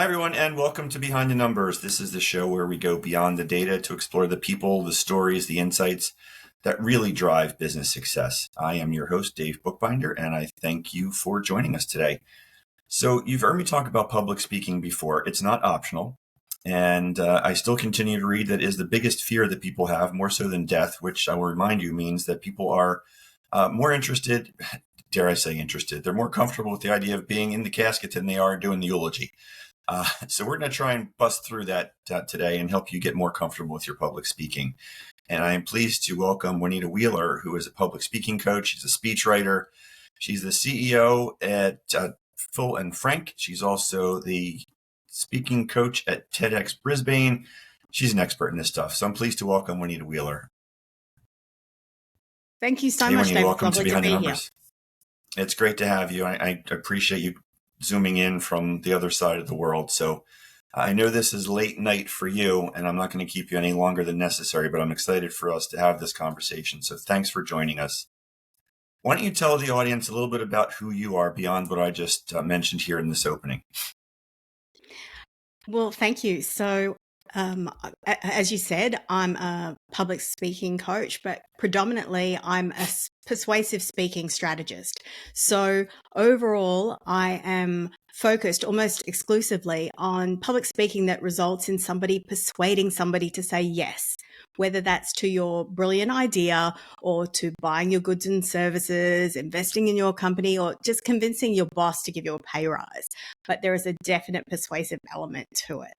Hi, everyone, and welcome to Behind the Numbers. This is the show where we go beyond the data to explore the people, the stories, the insights that really drive business success. I am your host, Dave Bookbinder, and I thank you for joining us today. So you've heard me talk about public speaking before. It's not optional. And I still continue to read that is the biggest fear that people have, more so than death, which I will remind you means that people are more interested, dare I say interested, they're more comfortable with the idea of being in the casket than they are doing the eulogy. So we're going to try and bust through that today and help you get more comfortable with your public speaking. And I am pleased to welcome Juanita Wheeler, who is a public speaking coach. She's a speechwriter. She's the CEO at Full and Frank. She's also the speaking coach at TEDx Brisbane. She's an expert in this stuff. So I'm pleased to welcome Juanita Wheeler. Thank you so much, Juanita, Dave. welcome to Lovely Behind to the be here. Numbers. It's great to have you. I appreciate you zooming in from the other side of the world. So I know this is late night for you, and I'm not going to keep you any longer than necessary, but I'm excited for us to have this conversation. So thanks for joining us. Why don't you tell the audience a little bit about who you are beyond what I just mentioned here in this opening? Well, thank you. So, as you said, I'm a public speaking coach, but predominantly I'm a persuasive speaking strategist. So overall, I am focused almost exclusively on public speaking that results in somebody persuading somebody to say yes, whether that's to your brilliant idea or to buying your goods and services, investing in your company, or just convincing your boss to give you a pay rise. But there is a definite persuasive element to it.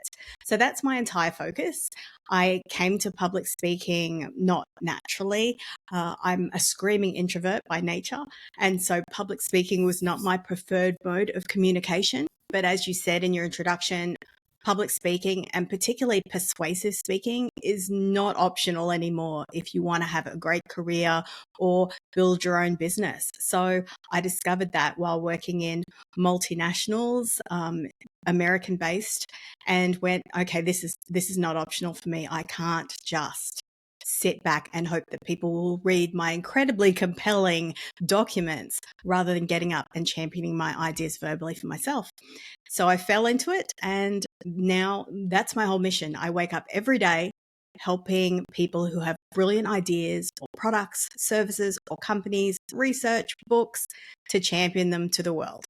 So that's my entire focus. I came to public speaking not naturally. I'm a screaming introvert by nature. And so public speaking was not my preferred mode of communication. But as you said in your introduction, public speaking and particularly persuasive speaking is not optional anymore if you want to have a great career or build your own business. So I discovered that while working in multinationals, American based, and went, okay, this is not optional for me. I can't just sit back and hope that people will read my incredibly compelling documents rather than getting up and championing my ideas verbally for myself. So I fell into it, and now that's my whole mission. I wake up every day helping people who have brilliant ideas or products, services, or companies, research, books, to champion them to the world.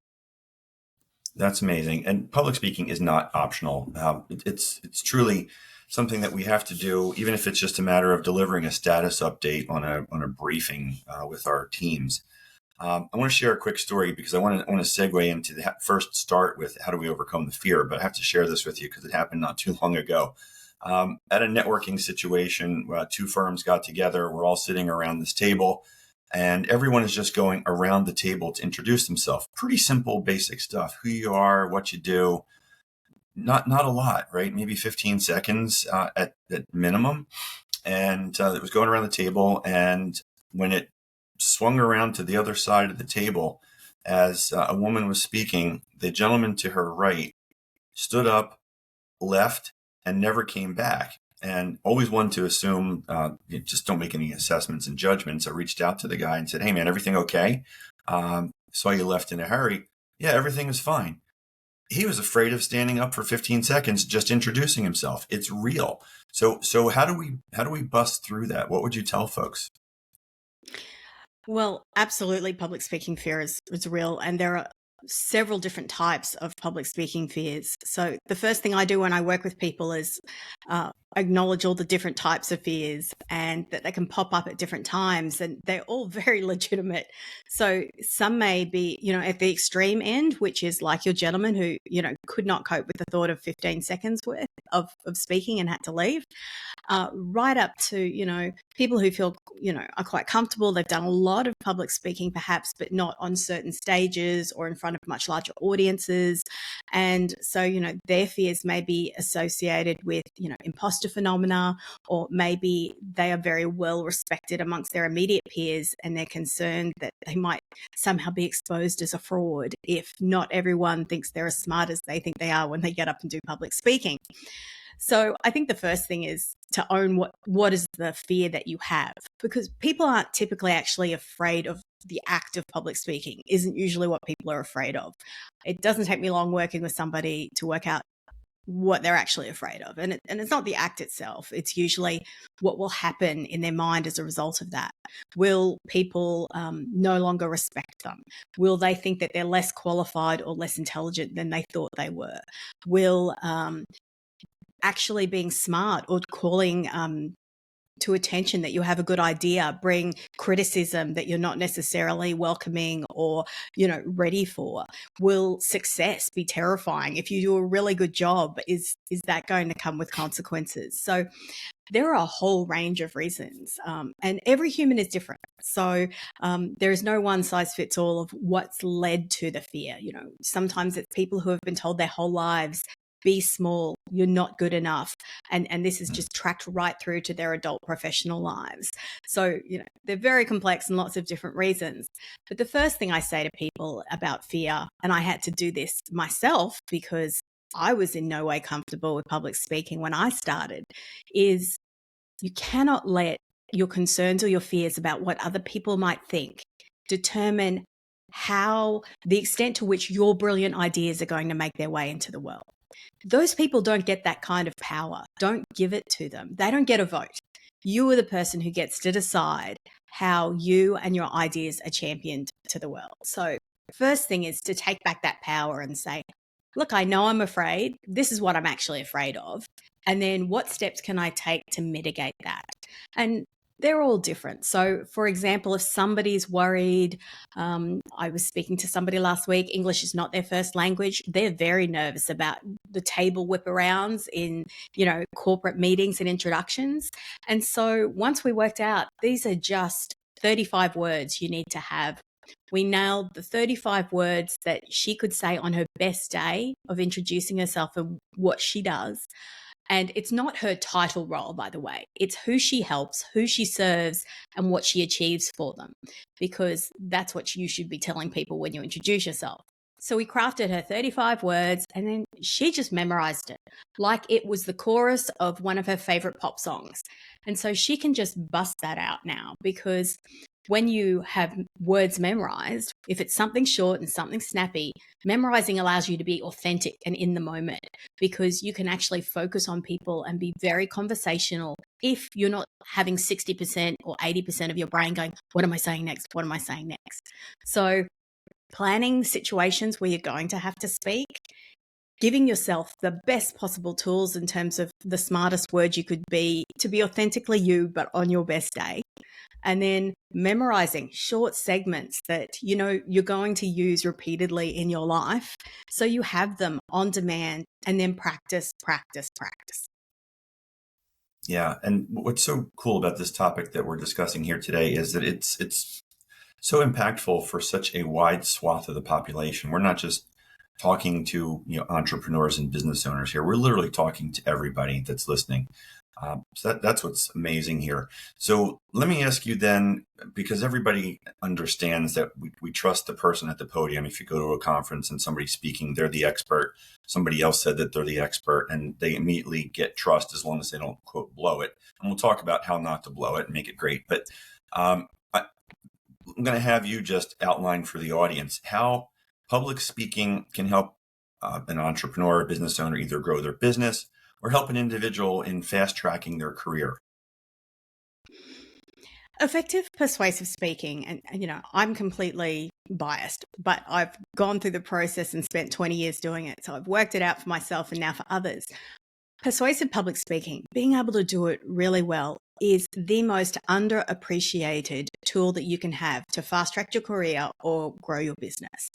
That's amazing. And public speaking is not optional. It's truly something that we have to do, even if it's just a matter of delivering a status update on a briefing with our teams. I want to share a quick story because I want to segue into the first start with how do we overcome the fear, but I have to share this with you because it happened not too long ago. At a networking situation, two firms got together. We're all sitting around this table, and everyone is just going around the table to introduce themselves. Pretty simple, basic stuff: who you are, what you do. Not a lot, right? Maybe 15 seconds at minimum. And it was going around the table, and when it swung around to the other side of the table, as a woman was speaking, the gentleman to her right stood up, left, and never came back. And always wanted to assume, just don't make any assessments and judgments. I reached out to the guy and said, "Hey, man, everything okay? Saw you left in a hurry." "Yeah, everything is fine." He was afraid of standing up for 15 seconds, just introducing himself. It's real. So how do we bust through that? What would you tell folks? Well, absolutely, public speaking fear is real, and there are several different types of public speaking fears. So the first thing I do when I work with people is acknowledge all the different types of fears and that they can pop up at different times, and they're all very legitimate. So some may be, at the extreme end, which is like your gentleman who, could not cope with the thought of 15 seconds worth of speaking and had to leave. Right up to, people who feel, are quite comfortable. They've done a lot of public speaking perhaps, but not on certain stages or in front of much larger audiences. And so, their fears may be associated with, imposter phenomena, or maybe they are very well respected amongst their immediate peers and they're concerned that they might somehow be exposed as a fraud if not everyone thinks they're as smart as they think they are when they get up and do public speaking. So I think the first thing is to own what is the fear that you have, because people aren't typically actually afraid of the act of public speaking. Isn't usually what people are afraid of. It doesn't take me long working with somebody to work out what they're actually afraid of. And it's not the act itself. It's usually what will happen in their mind as a result of that. Will people no longer respect them? Will they think that they're less qualified or less intelligent than they thought they were? Will actually being smart or calling to attention that you have a good idea bring criticism that you're not necessarily welcoming or ready for? Will success be terrifying? If you do a really good job, is that going to come with consequences? So there are a whole range of reasons, and every human is different. So there is no one size fits all of what's led to the fear. Sometimes it's people who have been told their whole lives, be small, you're not good enough. And this is just tracked right through to their adult professional lives. So, they're very complex and lots of different reasons. But the first thing I say to people about fear, and I had to do this myself because I was in no way comfortable with public speaking when I started, is you cannot let your concerns or your fears about what other people might think determine the extent to which your brilliant ideas are going to make their way into the world. Those people don't get that kind of power. Don't give it to them. They don't get a vote. You are the person who gets to decide how you and your ideas are championed to the world. So first thing is to take back that power and say, look, I know I'm afraid. This is what I'm actually afraid of. And then what steps can I take to mitigate that? And they're all different. So, for example, if somebody's worried, I was speaking to somebody last week, English is not their first language. They're very nervous about the table whip arounds in, corporate meetings and introductions. And so once we worked out, these are just 35 words you need to have. We nailed the 35 words that she could say on her best day of introducing herself and what she does. And it's not her title role, by the way. It's who she helps, who she serves, and what she achieves for them, because that's what you should be telling people when you introduce yourself. So we crafted her 35 words, and then she just memorized it like it was the chorus of one of her favorite pop songs. And so she can just bust that out now, because when you have words memorized, if it's something short and something snappy, memorizing allows you to be authentic and in the moment, because you can actually focus on people and be very conversational if you're not having 60% or 80% of your brain going, what am I saying next? What am I saying next? So planning situations where you're going to have to speak, giving yourself the best possible tools in terms of the smartest word you could be to be authentically you, but on your best day. And then memorizing short segments that, you're going to use repeatedly in your life. So you have them on demand, and then practice, practice, practice. Yeah. And what's so cool about this topic that we're discussing here today is that it's so impactful for such a wide swath of the population. We're not just talking to entrepreneurs and business owners here. We're literally talking to everybody that's listening. So that's what's amazing here. So let me ask you then, because everybody understands that we trust the person at the podium. If you go to a conference and somebody's speaking, they're the expert. Somebody else said that they're the expert, and they immediately get trust as long as they don't, quote, blow it. And we'll talk about how not to blow it and make it great. But I'm going to have you just outline for the audience how public speaking can help an entrepreneur or business owner either grow their business or help an individual in fast tracking their career. Effective persuasive speaking, and I'm completely biased, but I've gone through the process and spent 20 years doing it. So I've worked it out for myself and now for others. Persuasive public speaking, being able to do it really well, is the most underappreciated tool that you can have to fast track your career or grow your business.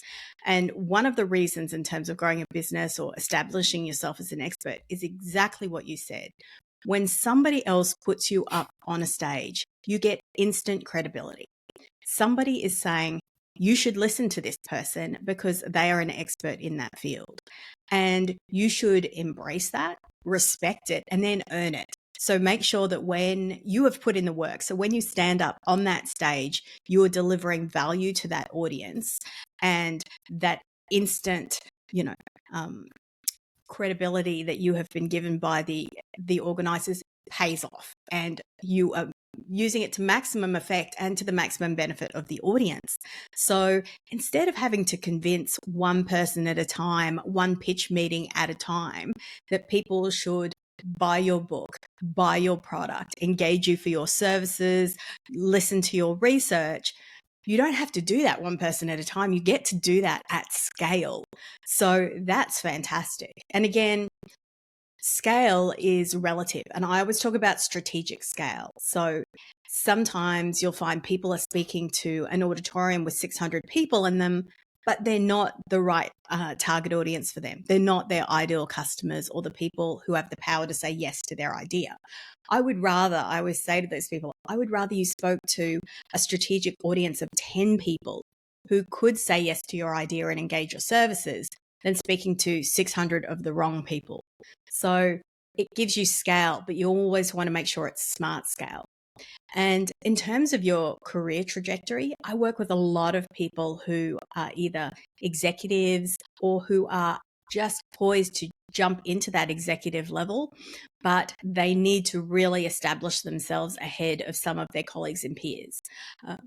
And one of the reasons in terms of growing a business or establishing yourself as an expert is exactly what you said. When somebody else puts you up on a stage, you get instant credibility. Somebody is saying, you should listen to this person because they are an expert in that field. And you should embrace that, respect it, and then earn it. So make sure that when you have put in the work, so when you stand up on that stage, you are delivering value to that audience, and that instant, credibility that you have been given by the organizers pays off, and you are using it to maximum effect and to the maximum benefit of the audience. So instead of having to convince one person at a time, one pitch meeting at a time, that people should buy your book, buy your product, engage you for your services, listen to your research, you don't have to do that one person at a time. You get to do that at scale. So that's fantastic. And again, scale is relative. And I always talk about strategic scale. So sometimes you'll find people are speaking to an auditorium with 600 people in them, but they're not the right target audience for them. They're not their ideal customers or the people who have the power to say yes to their idea. I always say to those people, I would rather you spoke to a strategic audience of 10 people who could say yes to your idea and engage your services than speaking to 600 of the wrong people. So it gives you scale, but you always want to make sure it's smart scale. And in terms of your career trajectory, I work with a lot of people who are either executives or who are just poised to jump into that executive level, but they need to really establish themselves ahead of some of their colleagues and peers,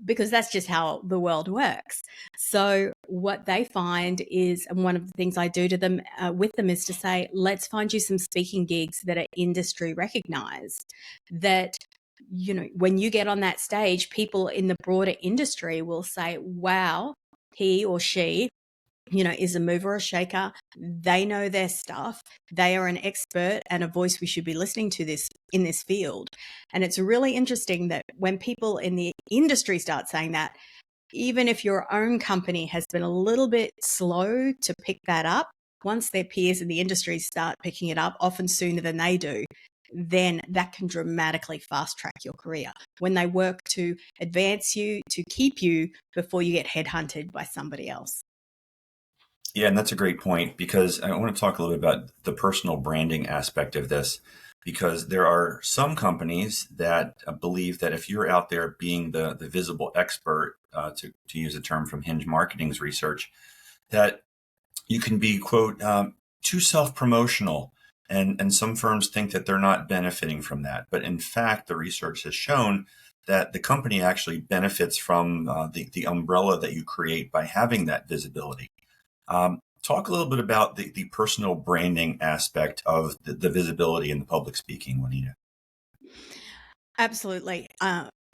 because that's just how the world works. So what they find is, and one of the things I do to them with them is to say, let's find you some speaking gigs that are industry recognized, that when you get on that stage, people in the broader industry will say, wow, he or she, is a mover or shaker. They know their stuff. They are an expert and a voice we should be listening to in this field. And it's really interesting that when people in the industry start saying that, even if your own company has been a little bit slow to pick that up, once their peers in the industry start picking it up, often sooner than they do, then that can dramatically fast track your career when they work to advance you, to keep you before you get headhunted by somebody else. Yeah, and that's a great point, because I want to talk a little bit about the personal branding aspect of this, because there are some companies that believe that if you're out there being the visible expert, to use a term from Hinge Marketing's research, that you can be, quote, too self-promotional. And some firms think that they're not benefiting from that. But in fact, the research has shown that the company actually benefits from the umbrella that you create by having that visibility. Talk a little bit about the personal branding aspect of the visibility in the public speaking, Juanita. Absolutely.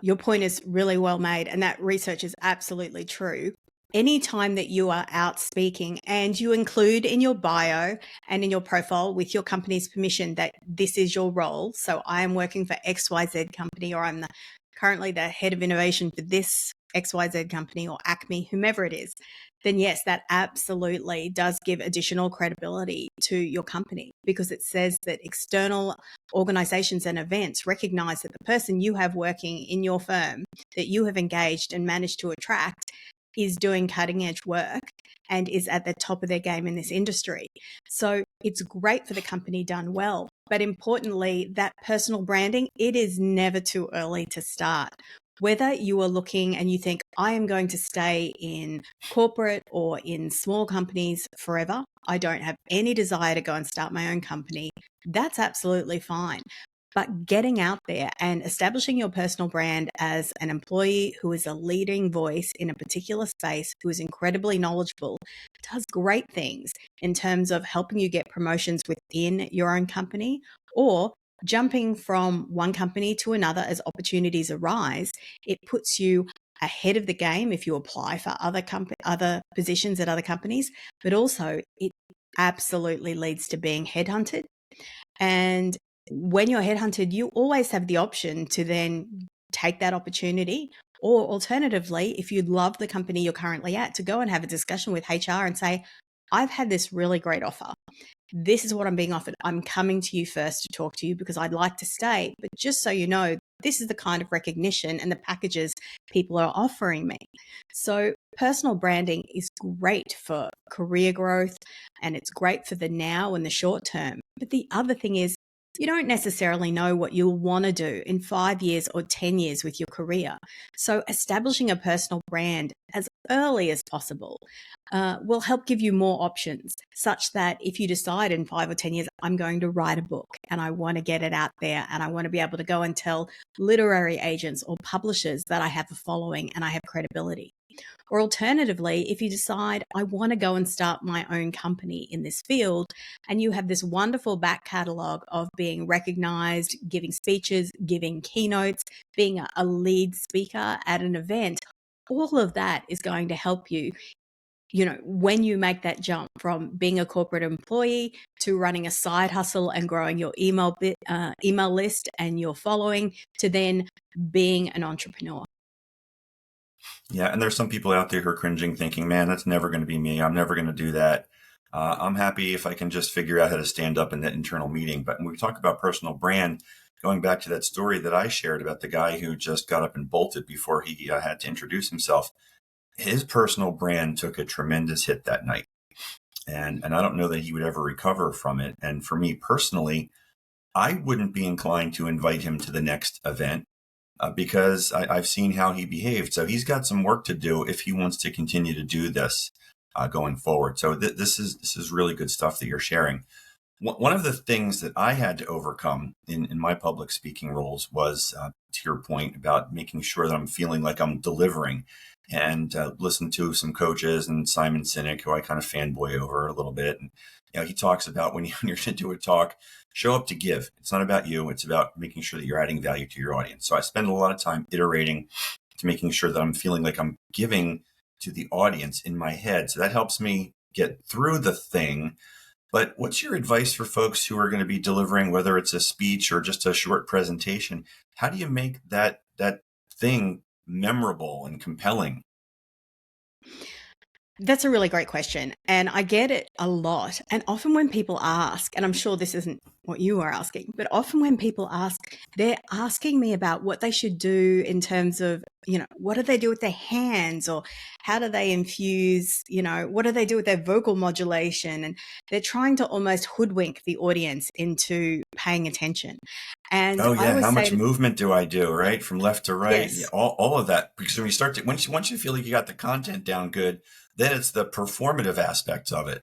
Your point is really well made, and that research is absolutely true. Anytime that you are out speaking and you include in your bio and in your profile with your company's permission that this is your role, so I am working for XYZ company, or I'm currently the head of innovation for this XYZ company, or Acme, whomever it is, then yes, that absolutely does give additional credibility to your company, because it says that external organizations and events recognize that the person you have working in your firm that you have engaged and managed to attract is doing cutting edge work and is at the top of their game in this industry. So it's great for the company done well. But importantly, that personal branding, it is never too early to start. Whether you are looking and you think, I am going to stay in corporate or in small companies forever, I don't have any desire to go and start my own company, that's absolutely fine. But getting out there and establishing your personal brand as an employee who is a leading voice in a particular space, who is incredibly knowledgeable, does great things in terms of helping you get promotions within your own company, or jumping from one company to another as opportunities arise. It puts you ahead of the game if you apply for other positions at other companies, but also it absolutely leads to being headhunted. And when you're headhunted, you always have the option to then take that opportunity, or alternatively, if you love the company you're currently at, to go and have a discussion with HR and say, I've had this really great offer. This is what I'm being offered. I'm coming to you first to talk to you because I'd like to stay. But just so you know, this is the kind of recognition and the packages people are offering me. So personal branding is great for career growth, and it's great for the now and the short term. But the other thing is, you don't necessarily know what you'll want to do in 5 years or 10 years with your career. So establishing a personal brand as early as possible will help give you more options, such that if you decide in 5 or 10 years, I'm going to write a book and I want to get it out there and I want to be able to go and tell literary agents or publishers that I have a following and I have credibility. Or alternatively, if you decide, I want to go and start my own company in this field, and you have this wonderful back catalogue of being recognized, giving speeches, giving keynotes, being a lead speaker at an event, all of that is going to help you, when you make that jump from being a corporate employee to running a side hustle and growing your email list and your following, to then being an entrepreneur. Yeah, and there's some people out there who are cringing, thinking, "Man, that's never going to be me. I'm never going to do that. I'm happy if I can just figure out how to stand up in that internal meeting." But when we talk about personal brand, going back to that story that I shared about the guy who just got up and bolted before he had to introduce himself, his personal brand took a tremendous hit that night, and I don't know that he would ever recover from it. And for me personally, I wouldn't be inclined to invite him to the next event because I've seen how he behaved. So he's got some work to do if he wants to continue to do this going forward. So this is really good stuff that you're sharing. One of the things that I had to overcome in my public speaking roles was, to your point, about making sure that I'm feeling like I'm delivering, and listen to some coaches and Simon Sinek, who I kind of fanboy over a little bit. And he talks about when you're going to do a talk, show up to give. It's not about you. It's about making sure that you're adding value to your audience. So I spend a lot of time iterating to making sure that I'm feeling like I'm giving to the audience in my head. So that helps me get through the thing. But what's your advice for folks who are going to be delivering, whether it's a speech or just a short presentation? How do you make that thing memorable and compelling? That's a really great question. And I get it a lot. And often when people ask, and I'm sure this isn't what you are asking, but often when people ask, they're asking me about what they should do in terms of, what do they do with their hands, or how do they infuse, what do they do with their vocal modulation? And they're trying to almost hoodwink the audience into paying attention. And Oh I yeah, always how say much to, movement do I do, right? From left to right, yeah, yes. all of that. Because when you start to, once you feel like you got the content down good, then it's the performative aspects of it.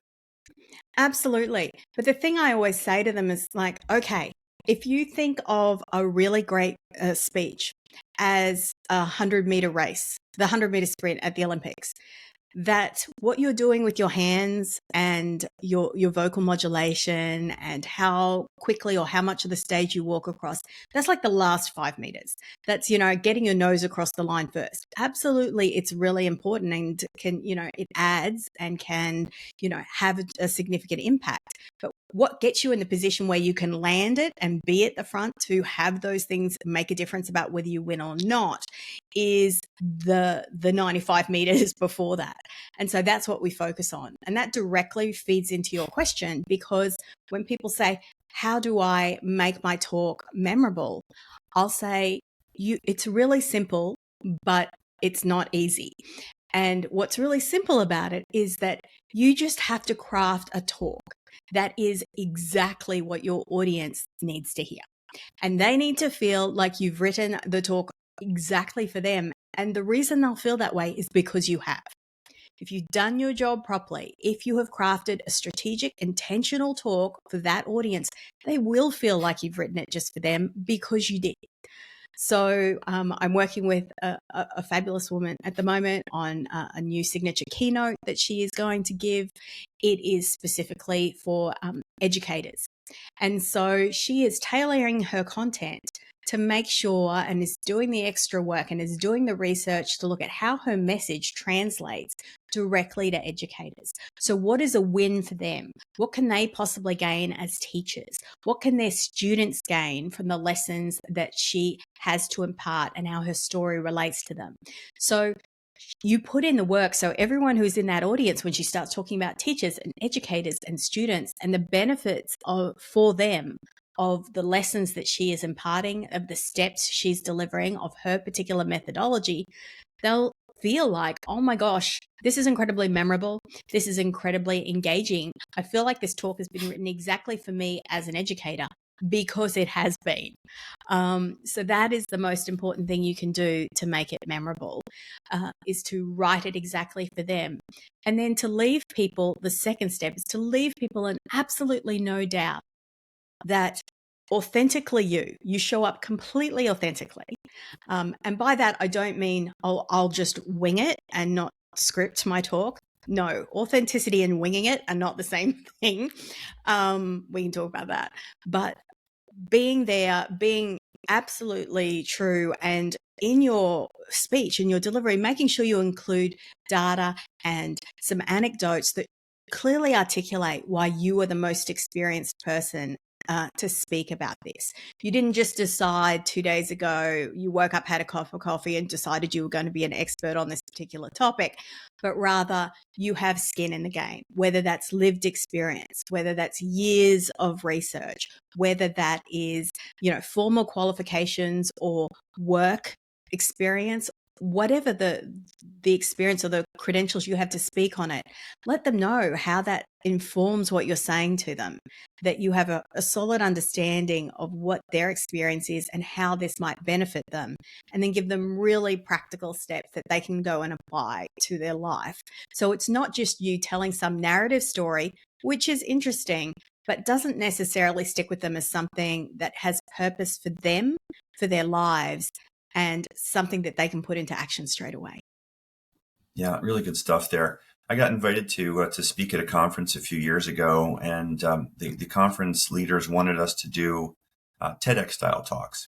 Absolutely. But the thing I always say to them is like, okay, if you think of a really great speech as a 100-meter race, the 100-meter sprint at the Olympics, that what you're doing with your hands and your vocal modulation and how quickly or how much of the stage you walk across, that's like the last 5 meters. That's, getting your nose across the line first. Absolutely, it's really important and can, it adds and can, have a significant impact. But what gets you in the position where you can land it and be at the front to have those things make a difference about whether you win or not is the 95 meters before that. And so that's what we focus on. And that directly feeds into your question, because when people say, how do I make my talk memorable? I'll say, it's really simple, but it's not easy. And what's really simple about it is that you just have to craft a talk that is exactly what your audience needs to hear. And they need to feel like you've written the talk exactly for them. And the reason they'll feel that way is because you have. If you've done your job properly, if you have crafted a strategic, intentional talk for that audience, they will feel like you've written it just for them because you did. So I'm working with a fabulous woman at the moment on a new signature keynote that she is going to give. It is specifically for educators. And so she is tailoring her content to make sure, and is doing the extra work and is doing the research to look at how her message translates directly to educators. So what is a win for them? What can they possibly gain as teachers? What can their students gain from the lessons that she has to impart and how her story relates to them? So you put in the work. So everyone who's in that audience, when she starts talking about teachers and educators and students and the benefits for them of the lessons that she is imparting, of the steps she's delivering, of her particular methodology, they'll feel like, oh my gosh, this is incredibly memorable. This is incredibly engaging. I feel like this talk has been written exactly for me as an educator. because it has been. So that is the most important thing you can do to make it memorable, is to write it exactly for them. And then to leave people, the second step is to leave people in absolutely no doubt that authentically you show up completely authentically. And by that, I don't mean, I'll just wing it and not script my talk. No, authenticity and winging it are not the same thing. We can talk about that. But being there, being absolutely true, and in your speech, in your delivery, making sure you include data and some anecdotes that clearly articulate why you are the most experienced person to speak about this. You didn't just decide 2 days ago, you woke up, had a cup of coffee, and decided you were going to be an expert on this particular topic, but rather you have skin in the game, whether that's lived experience, whether that's years of research, whether that is, formal qualifications or work experience, whatever the experience or the credentials you have to speak on it. Let them know how that informs what you're saying to them, that you have a solid understanding of what their experience is and how this might benefit them, and then give them really practical steps that they can go and apply to their life. So it's not just you telling some narrative story, which is interesting, but doesn't necessarily stick with them as something that has purpose for them, for their lives, and something that they can put into action straight away. Yeah, really good stuff there. I got invited to speak at a conference a few years ago, and the conference leaders wanted us to do TEDx style talks,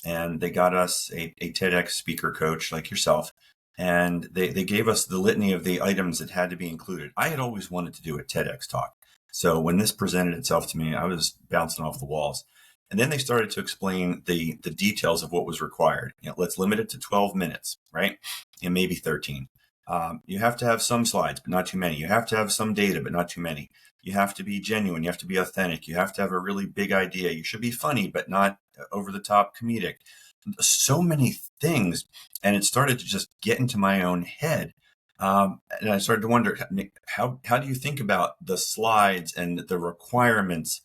and they got us a TEDx speaker coach like yourself, and they gave us the litany of the items that had to be included. I had always wanted to do a TEDx talk, so when this presented itself to me, I was bouncing off the walls. And then they started to explain the details of what was required. Let's limit it to 12 minutes, right? And maybe 13. You have to have some slides, but not too many. You have to have some data, but not too many. You have to be genuine. You have to be authentic. You have to have a really big idea. You should be funny, but not over the top comedic. So many things. And it started to just get into my own head. And I started to wonder, how do you think about the slides and the requirements?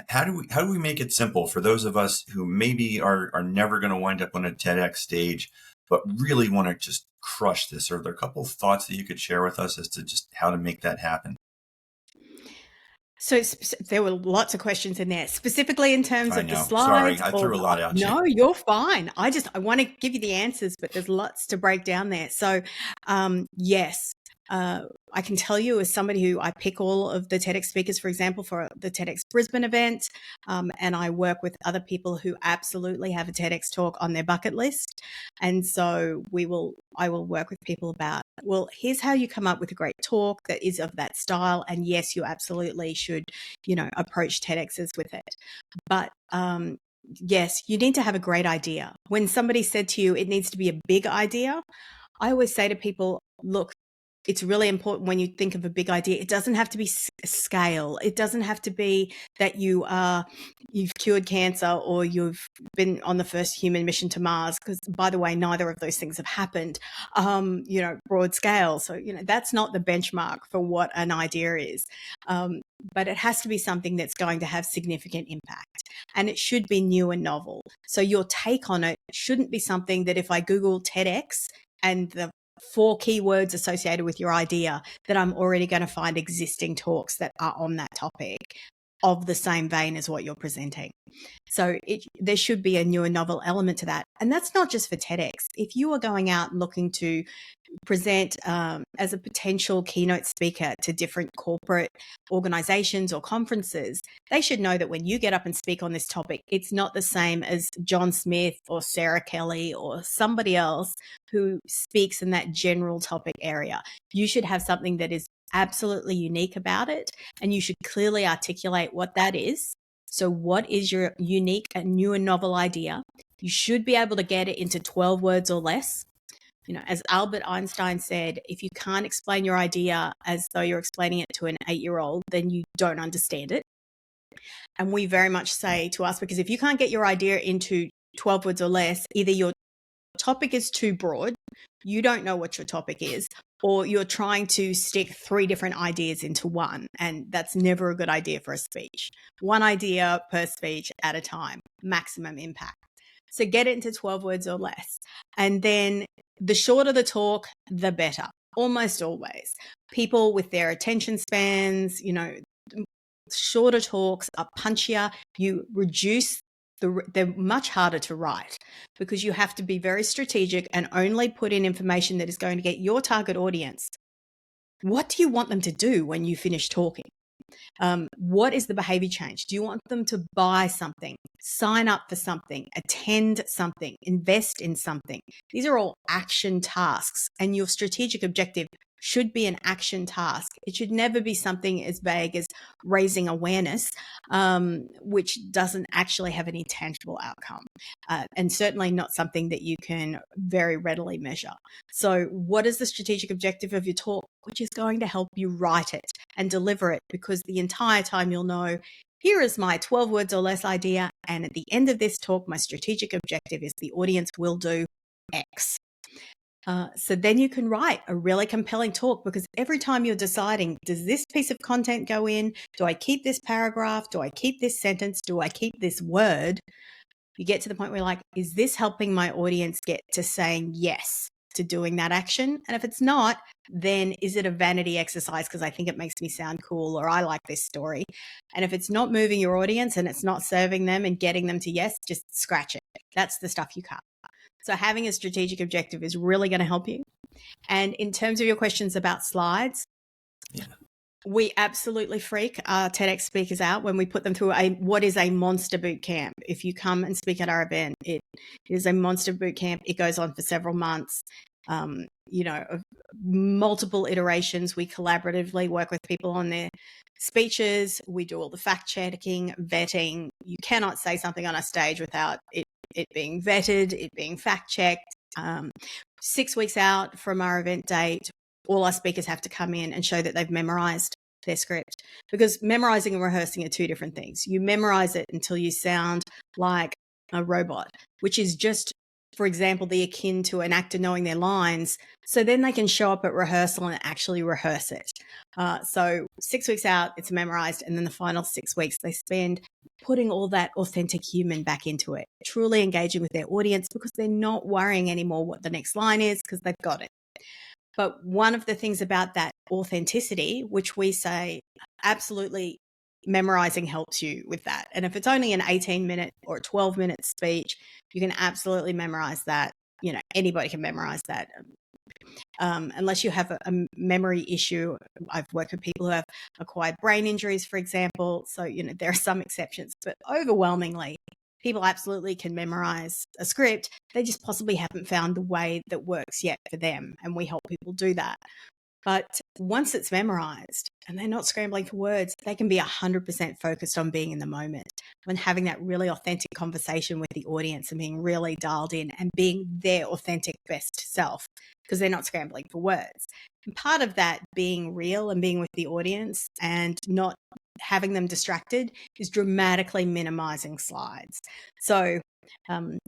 How do we make it simple for those of us who maybe are never going to wind up on a TEDx stage, but really want to just crush this? Are there a couple of thoughts that you could share with us as to just how to make that happen? So there were lots of questions in there, specifically in terms I of the know. Sorry, slides. I Or threw a lot out you. no, you're fine. I want to give you the answers, but there's lots to break down there. So, yes, I can tell you, as somebody who I pick all of the TEDx speakers, for example, for the TEDx Brisbane event, and I work with other people who absolutely have a TEDx talk on their bucket list. And so I will work with people about, well, here's how you come up with a great talk that is of that style. And yes, you absolutely should, approach TEDx's with it. But yes, you need to have a great idea. When somebody said to you, it needs to be a big idea, I always say to people, look, it's really important when you think of a big idea. It doesn't have to be scale. It doesn't have to be that you've cured cancer or you've been on the first human mission to Mars, because, by the way, neither of those things have happened, broad scale. So, that's not the benchmark for what an idea is. But it has to be something that's going to have significant impact, and it should be new and novel. So your take on it shouldn't be something that if I Google TEDx and the 4 keywords associated with your idea, that I'm already going to find existing talks that are on that topic of the same vein as what you're presenting. So there should be a new and novel element to that. And that's not just for TEDx. If you are going out and looking to present as a potential keynote speaker to different corporate organizations or conferences, they should know that when you get up and speak on this topic, it's not the same as John Smith or Sarah Kelly or somebody else who speaks in that general topic area. You should have something that is absolutely unique about it, and you should clearly articulate what that is. So what is your unique and new and novel idea? You should be able to get it into 12 words or less. As Albert Einstein said, if you can't explain your idea as though you're explaining it to an 8-year-old, then you don't understand it. And we very much say to us, because if you can't get your idea into 12 words or less, either your topic is too broad, you don't know what your topic is, or you're trying to stick 3 different ideas into one, and that's never a good idea for a speech. 1 idea per speech at a time, maximum impact. So get it into 12 words or less. And then the shorter the talk, the better, almost always. People with their attention spans, shorter talks are punchier. You reduce they're much harder to write because you have to be very strategic and only put in information that is going to get your target audience. What do you want them to do when you finish talking? What is the behavior change? Do you want them to buy something, sign up for something, attend something, invest in something? These are all action tasks, and your strategic objective should be an action task. It should never be something as vague as raising awareness, which doesn't actually have any tangible outcome, and certainly not something that you can very readily measure. So what is the strategic objective of your talk, which is going to help you write it and deliver it? Because the entire time you'll know, here is my 12 words or less idea, and at the end of this talk, my strategic objective is the audience will do X. So then you can write a really compelling talk, because every time you're deciding, does this piece of content go in? Do I keep this paragraph? Do I keep this sentence? Do I keep this word? You get to the point where you're like, is this helping my audience get to saying yes to doing that action? And if it's not, then is it a vanity exercise because I think it makes me sound cool, or I like this story? And if it's not moving your audience and it's not serving them and getting them to yes, just scratch it. That's the stuff you cut. So having a strategic objective is really going to help you. And in terms of your questions about slides, we absolutely freak our TEDx speakers out when we put them through what is a monster boot camp. If you come and speak at our event, it is a monster boot camp. It goes on for several months. Multiple iterations. We collaboratively work with people on their speeches. We do all the fact checking, vetting. You cannot say something on a stage without it being vetted, it being fact checked. 6 weeks out from our event date, all our speakers have to come in and show that they've memorized their script, because memorizing and rehearsing are 2 different things. You memorize it until you sound like a robot, which is just, for example, the akin to an actor knowing their lines, so then they can show up at rehearsal and actually rehearse it. So 6 weeks out, it's memorized, and then the final 6 weeks they spend putting all that authentic human back into it, truly engaging with their audience, because they're not worrying anymore what the next line is, because they've got it. But one of the things about that authenticity, which we say absolutely memorizing helps you with that. And if it's only an 18-minute or a 12-minute speech, you can absolutely memorize that. Anybody can memorize that. Unless you have a memory issue. I've worked with people who have acquired brain injuries, for example. So, there are some exceptions, but overwhelmingly, people absolutely can memorize a script. They just possibly haven't found the way that works yet for them. And we help people do that. But once it's memorized and they're not scrambling for words, they can be 100% focused on being in the moment, when having that really authentic conversation with the audience and being really dialed in and being their authentic best self, because they're not scrambling for words. And part of that being real and being with the audience and not having them distracted is dramatically minimizing slides. So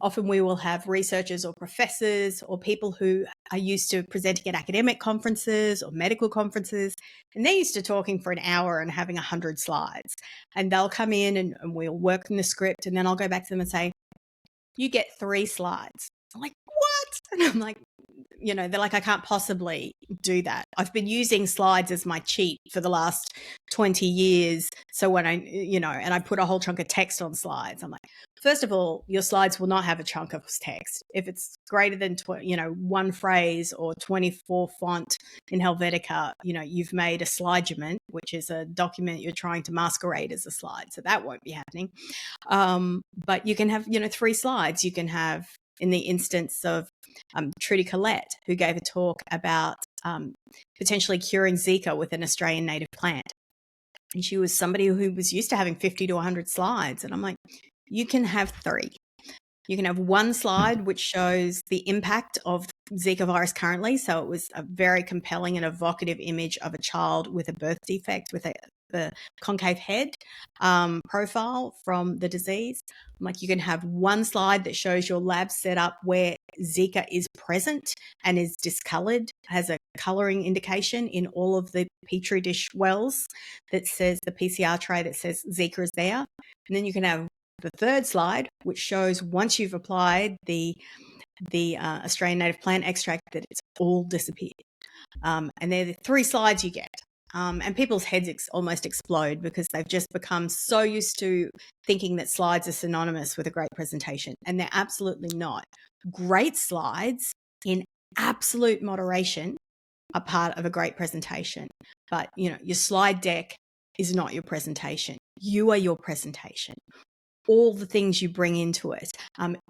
often we will have researchers or professors or people who are used to presenting at academic conferences or medical conferences, and they're used to talking for an hour and having 100 slides. And they'll come in and we'll work on the script, and then I'll go back to them and say, you get 3 slides. I'm like, what? And I'm like, they're like, I can't possibly do that. I've been using slides as my cheat for the last 20 years. So when and I put a whole chunk of text on slides, I'm like, first of all, your slides will not have a chunk of text. If it's greater than, 1 phrase or 24 font in Helvetica, you've made a slidegement, which is a document you're trying to masquerade as a slide. So that won't be happening. But you can have, 3 slides. You can have, in the instance of Trudy Collette, who gave a talk about potentially curing Zika with an Australian native plant. And she was somebody who was used to having 50 to 100 slides. And I'm like, you can have 3. You can have 1 slide which shows the impact of Zika virus currently. So it was a very compelling and evocative image of a child with a birth defect with the concave head profile from the disease. I'm like, you can have 1 slide that shows your lab set up where Zika is present and is discolored, has a coloring indication in all of the Petri dish wells that says the PCR tray that says Zika is there. And then you can have the third slide, which shows once you've applied the Australian native plant extract that it's all disappeared. And they're the 3 slides you get. And people's heads almost explode because they've just become so used to thinking that slides are synonymous with a great presentation, and they're absolutely not. Great slides in absolute moderation are part of a great presentation. But, your slide deck is not your presentation. You are your presentation. All the things you bring into it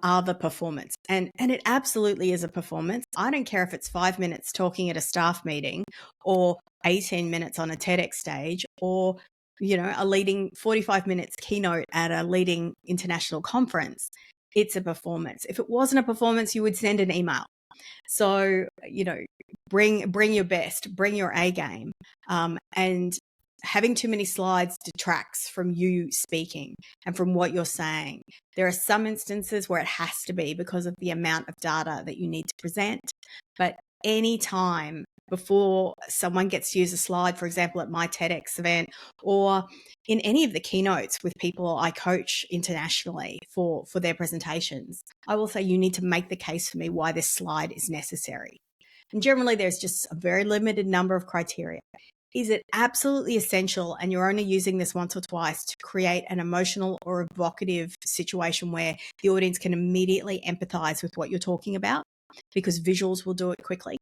are the performance. And it absolutely is a performance. I don't care if it's 5 minutes talking at a staff meeting or 18 minutes on a TEDx stage or, a leading 45 minutes keynote at a leading international conference. It's a performance. If it wasn't a performance, you would send an email. So, bring your best, bring your A game. And having too many slides detracts from you speaking and from what you're saying. There are some instances where it has to be because of the amount of data that you need to present. But any time before someone gets to use a slide, for example, at my TEDx event or in any of the keynotes with people I coach internationally for their presentations, I will say you need to make the case for me why this slide is necessary. And generally, there's just a very limited number of criteria. Is it absolutely essential and you're only using this once or twice to create an emotional or evocative situation where the audience can immediately empathize with what you're talking about because visuals will do it quickly?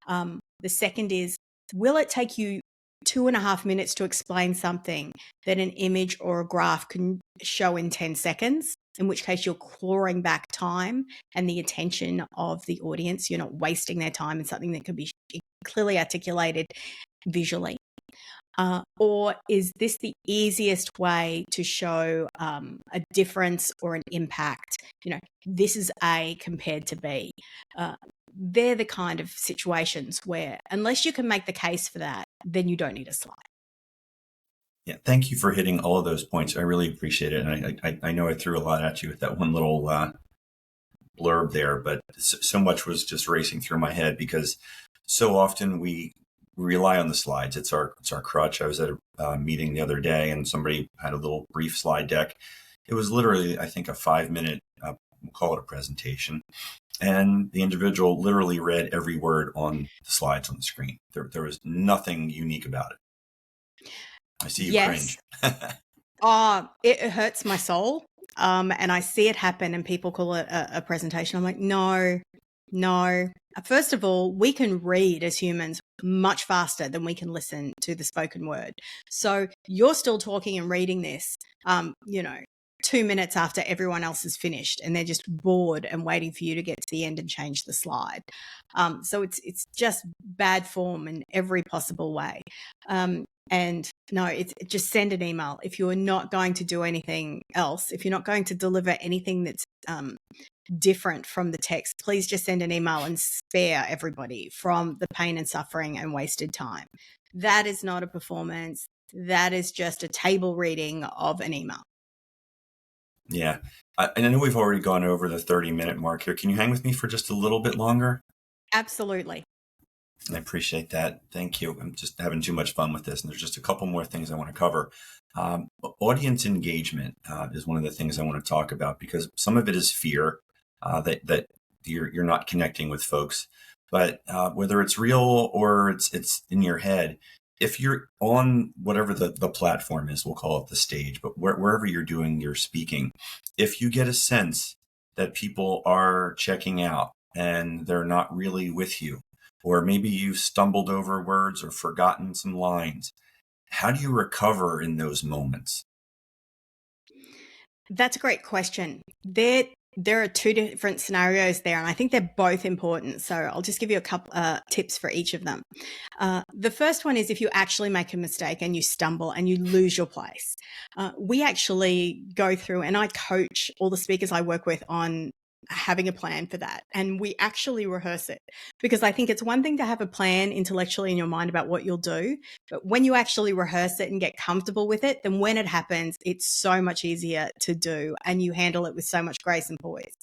The second is, will it take you 2.5 minutes to explain something that an image or a graph can show in 10 seconds? In which case you're clawing back time and the attention of the audience. You're not wasting their time in something that could be clearly articulated visually. Or is this the easiest way to show a difference or an impact? This is A compared to B. They're the kind of situations where unless you can make the case for that, then you don't need a slide. Yeah, thank you for hitting all of those points. I really appreciate it. And I know I threw a lot at you with that one little blurb there, but so much was just racing through my head because so often we rely on the slides. It's our crutch. I was at a meeting the other day and somebody had a little brief slide deck. It was literally, I think, a 5-minute, we'll call it a presentation. And the individual literally read every word on the slides on the screen. There was nothing unique about it. I see you cringe. It hurts my soul. And I see it happen and people call it a presentation. I'm like, no. First of all, we can read as humans much faster than we can listen to the spoken word. So you're still talking and reading this, 2 minutes after everyone else is finished and they're just bored and waiting for you to get to the end and change the slide. So it's just bad form in every possible way. And no, it's just send an email. If you're not going to do anything else, if you're not going to deliver anything that's different from the text, please just send an email and spare everybody from the pain and suffering and wasted time. That is not a performance. That is just a table reading of an email. Yeah. And I know we've already gone over the 30-minute mark here. Can you hang with me for just a little bit longer? Absolutely. I appreciate that. Thank you. I'm just having too much fun with this. And there's just a couple more things I want to cover. Audience engagement is one of the things I want to talk about because some of it is fear that you're not connecting with folks. But whether it's real or it's in your head, if you're on whatever the platform is, we'll call it the stage, but wherever you're doing your speaking, if you get a sense that people are checking out and they're not really with you, or maybe you've stumbled over words or forgotten some lines, how do you recover in those moments? That's a great question. There are 2 different scenarios there, and I think they're both important. So I'll just give you a couple tips for each of them. The first one is if you actually make a mistake and you stumble and you lose your place. We actually go through, and I coach all the speakers I work with on having a plan for that. And we actually rehearse it because I think it's one thing to have a plan intellectually in your mind about what you'll do. But when you actually rehearse it and get comfortable with it, then when it happens, it's so much easier to do and you handle it with so much grace and poise.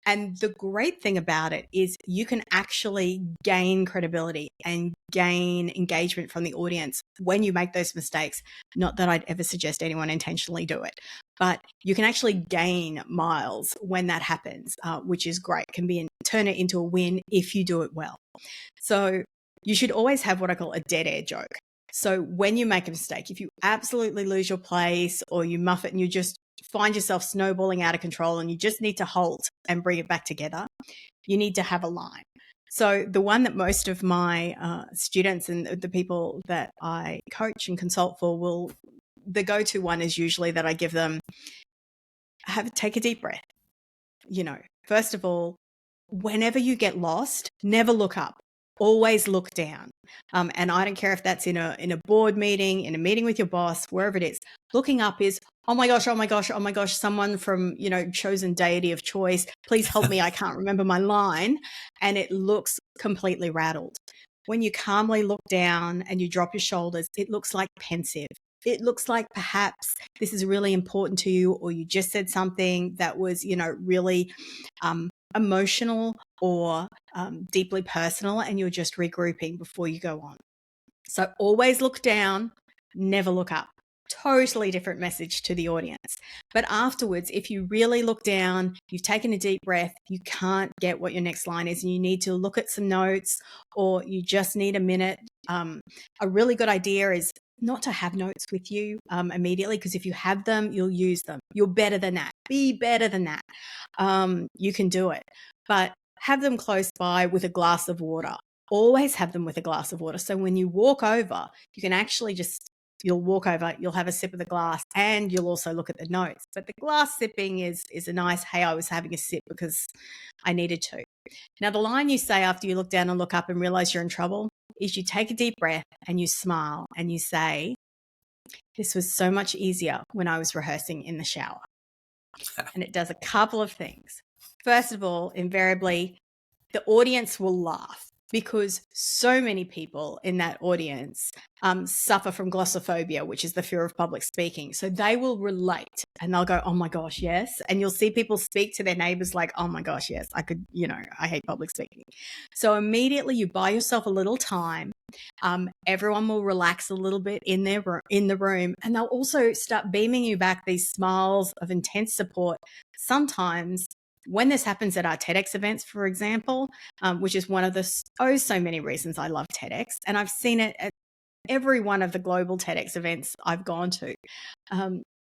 And the great thing about it is you can actually gain credibility and gain engagement from the audience when you make those mistakes. Not that I'd ever suggest anyone intentionally do it, but you can actually gain miles when that happens, which is great. Turn it into a win if you do it well. So you should always have what I call a dead air joke. So when you make a mistake, if you absolutely lose your place or you muff it and you just find yourself snowballing out of control and you just need to halt and bring it back together, you need to have a line. So the one that most of my students and the people that I coach and consult for the go-to one is usually that I give them, take a deep breath. First of all, whenever you get lost, never look up. Always look down. And I don't care if that's in a board meeting, in a meeting with your boss, wherever it is. Looking up is, oh my gosh, someone from, chosen deity of choice. Please help me. I can't remember my line. And it looks completely rattled. When you calmly look down and you drop your shoulders, it looks like pensive. It looks like perhaps this is really important to you, or you just said something that was, really emotional or deeply personal, and you're just regrouping before you go on. So always look down, never look up. Totally different message to the audience. But afterwards, if you really look down, you've taken a deep breath, you can't get what your next line is, and you need to look at some notes, or you just need a minute. A really good idea is not to have notes with you immediately, because if you have them, you'll use them. You're better than that. Be better than that. You can do it. But have them close by with a glass of water. Always have them with a glass of water. So when you walk over, you can actually you'll walk over, you'll have a sip of the glass, and you'll also look at the notes. But the glass sipping is a nice, hey, I was having a sip because I needed to. Now, the line you say after you look down and look up and realize you're in trouble is you take a deep breath and you smile and you say, this was so much easier when I was rehearsing in the shower. And it does a couple of things. First of all, invariably, the audience will laugh, because so many people in that audience suffer from glossophobia, which is the fear of public speaking. So they will relate and they'll go, oh my gosh, yes. And you'll see people speak to their neighbors like, oh my gosh, yes, I could, I hate public speaking. So immediately you buy yourself a little time. Everyone will relax a little bit in the room, and they'll also start beaming you back these smiles of intense support. Sometimes when this happens at our TEDx events, for example, which is one of the so many reasons I love TEDx, and I've seen it at every one of the global TEDx events I've gone to.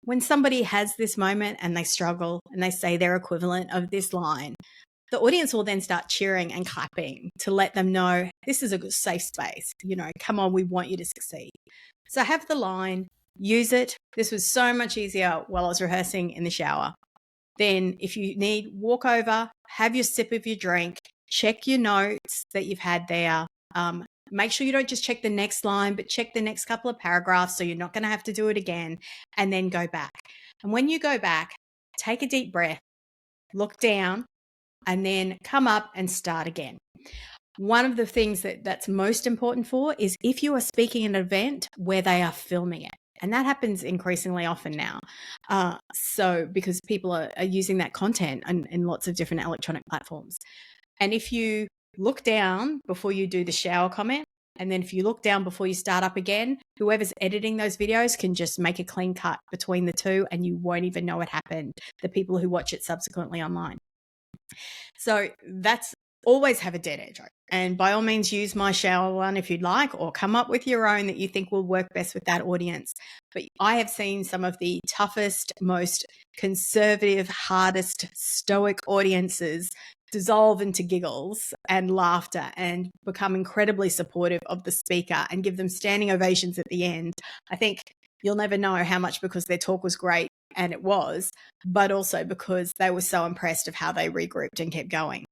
When somebody has this moment and they struggle and they say their equivalent of this line, the audience will then start cheering and clapping to let them know this is a good safe space. Come on, we want you to succeed. So have the line, use it. This was so much easier while I was rehearsing in the shower. Then if you need, walk over, have your sip of your drink, check your notes that you've had there. Make sure you don't just check the next line, but check the next couple of paragraphs, so you're not going to have to do it again, and then go back. And when you go back, take a deep breath, look down, and then come up and start again. One of the things that's most important for is if you are speaking at an event where they are filming it. And that happens increasingly often now. So because people are using that content in lots of different electronic platforms. And if you look down before you do the shower comment, and then if you look down before you start up again, whoever's editing those videos can just make a clean cut between the two, and you won't even know it happened, the people who watch it subsequently online. So that's always have a dead air joke. And by all means, use my shower one if you'd like, or come up with your own that you think will work best with that audience. But I have seen some of the toughest, most conservative, hardest, stoic audiences dissolve into giggles and laughter and become incredibly supportive of the speaker and give them standing ovations at the end. I think you'll never know how much because their talk was great, and it was, but also because they were so impressed of how they regrouped and kept going.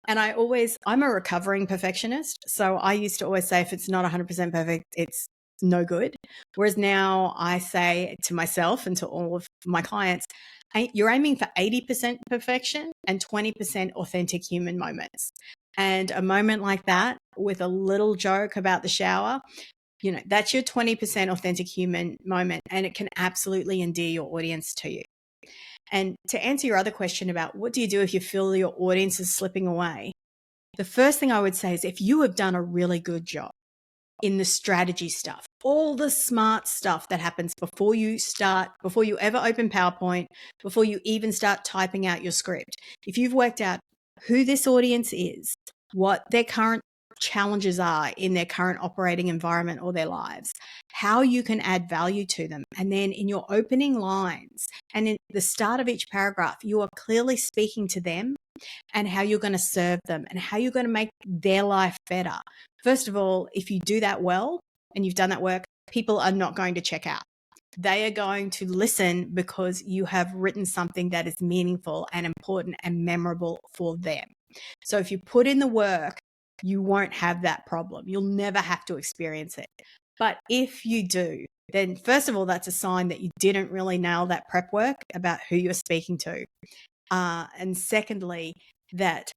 And I'm a recovering perfectionist. So I used to always say, if it's not 100% perfect, it's no good. Whereas now I say to myself and to all of my clients, you're aiming for 80% perfection and 20% authentic human moments. And a moment like that with a little joke about the shower, that's your 20% authentic human moment, and it can absolutely endear your audience to you. And to answer your other question about what do you do if you feel your audience is slipping away, the first thing I would say is if you have done a really good job in the strategy stuff, all the smart stuff that happens before you ever open PowerPoint, before you even start typing out your script, if you've worked out who this audience is, what their current challenges are in their current operating environment or their lives, how you can add value to them. And then in your opening lines and in the start of each paragraph, you are clearly speaking to them and how you're going to serve them and how you're going to make their life better. First of all, if you do that well and you've done that work, people are not going to check out. They are going to listen because you have written something that is meaningful and important and memorable for them. So if you put in the work, you won't have that problem. You'll never have to experience it. But if you do, then first of all, that's a sign that you didn't really nail that prep work about who you're speaking to. And secondly, that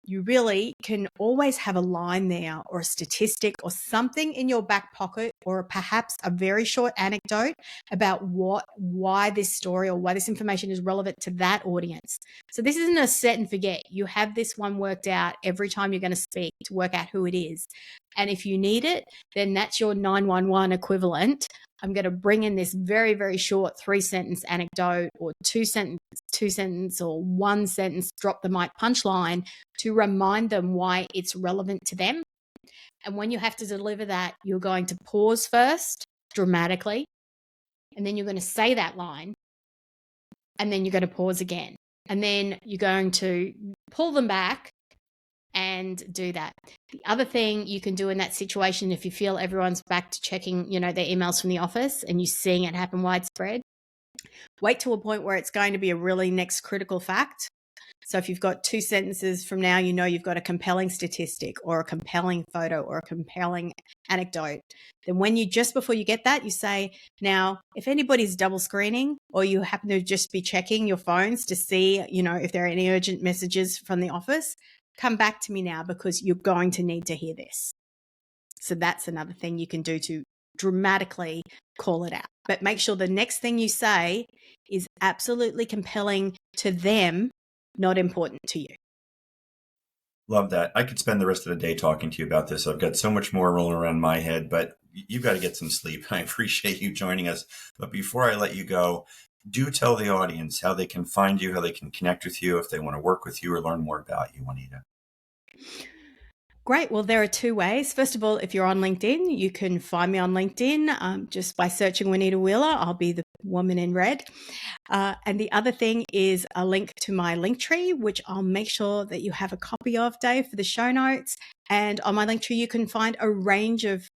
you really can always have a line there or a statistic or something in your back pocket or perhaps a very short anecdote about why this story or why this information is relevant to that audience. So this isn't a set and forget. You have this one worked out every time you're going to speak to work out who it is. And if you need it, then that's your 911 equivalent. I'm going to bring in this very, very short 3-sentence anecdote or two sentence or 1-sentence drop the mic punchline to remind them why it's relevant to them. And when you have to deliver that, you're going to pause first dramatically, and then you're going to say that line, and then you're going to pause again. And then you're going to pull them back and do that. The other thing you can do in that situation, if you feel everyone's back to checking, their emails from the office and you're seeing it happen widespread, wait to a point where it's going to be a really next critical fact. So if you've got 2 sentences from now, you've got a compelling statistic or a compelling photo or a compelling anecdote, then just before you get that, you say, now, if anybody's double screening or you happen to just be checking your phones to see, if there are any urgent messages from the office, come back to me now because you're going to need to hear this. So that's another thing you can do to dramatically call it out. But make sure the next thing you say is absolutely compelling to them, not important to you. Love that. I could spend the rest of the day talking to you about this. I've got so much more rolling around my head, but you've got to get some sleep. I appreciate you joining us. But before I let you go, do tell the audience how they can find you, how they can connect with you if they want to work with you or learn more about you, Juanita. Great. Well, there are 2 ways. First of all, if you're on LinkedIn, you can find me on LinkedIn just by searching Juanita Wheeler. I'll be the woman in red. And the other thing is a link to my Linktree, which I'll make sure that you have a copy of, Dave, for the show notes. And on my Linktree, you can find a range of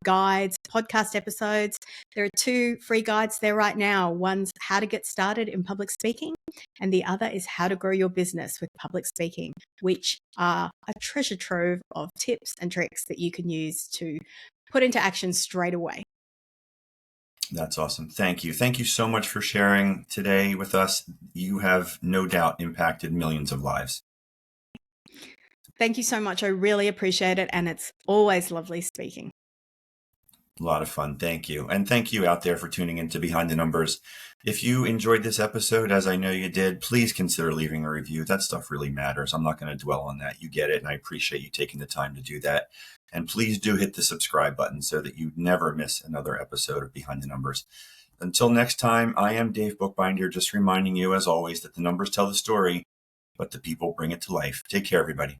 guides, podcast episodes. There are 2 free guides there right now. One's how to get started in public speaking, and the other is how to grow your business with public speaking, which are a treasure trove of tips and tricks that you can use to put into action straight away. That's awesome. Thank you. Thank you so much for sharing today with us. You have no doubt impacted millions of lives. Thank you so much. I really appreciate it. And it's always lovely speaking. A lot of fun. Thank you. And thank you out there for tuning into Behind the Numbers. If you enjoyed this episode, as I know you did, please consider leaving a review. That stuff really matters. I'm not going to dwell on that. You get it. And I appreciate you taking the time to do that. And please do hit the subscribe button so that you never miss another episode of Behind the Numbers. Until next time, I am Dave Bookbinder, just reminding you, as always, that the numbers tell the story, but the people bring it to life. Take care, everybody.